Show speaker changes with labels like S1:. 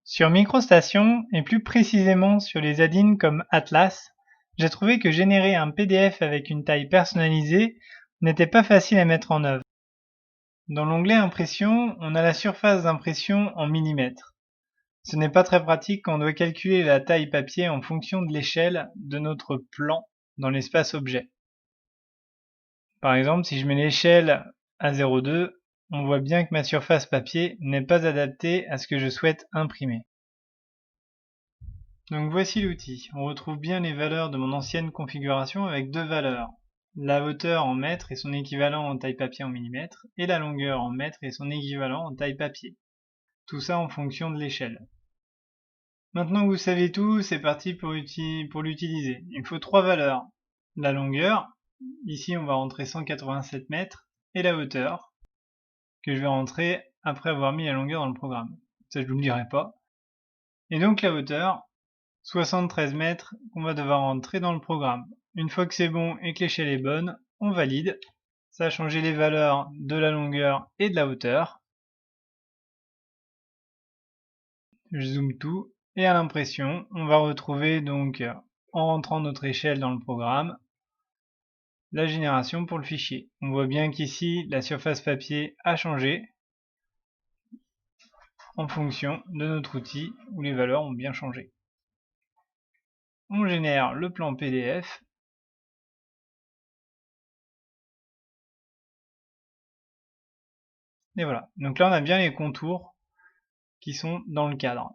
S1: Sur MicroStation, et plus précisément sur les add-ins comme Atlas, j'ai trouvé que générer un PDF avec une taille personnalisée n'était pas facile à mettre en œuvre. Dans l'onglet Impression, on a la surface d'impression en millimètres. Ce n'est pas très pratique quand on doit calculer la taille papier en fonction de l'échelle de notre plan dans l'espace objet. Par exemple, si je mets l'échelle à 0,2, on voit bien que ma surface papier n'est pas adaptée à ce que je souhaite imprimer. Donc voici l'outil. On retrouve bien les valeurs de mon ancienne configuration avec deux valeurs. La hauteur en mètres et son équivalent en taille papier en millimètres, et la longueur en mètres et son équivalent en taille papier. Tout ça en fonction de l'échelle. Maintenant que vous savez tout, c'est parti pour l'utiliser. Il me faut trois valeurs. La longueur, ici on va rentrer 187 mètres, et la hauteur, que je vais rentrer après avoir mis la longueur dans le programme. Ça je ne l'oublierai pas. Et donc la hauteur, 73 mètres qu'on va devoir rentrer dans le programme. Une fois que c'est bon et que l'échelle est bonne, on valide. Ça a changé les valeurs de la longueur et de la hauteur. Je zoome tout. Et à l'impression, on va retrouver donc, en rentrant notre échelle dans le programme, la génération pour le fichier. On voit bien qu'ici, la surface papier a changé en fonction de notre outil où les valeurs ont bien changé. On génère le plan PDF. Et voilà. Donc là, on a bien les contours qui sont dans le cadre.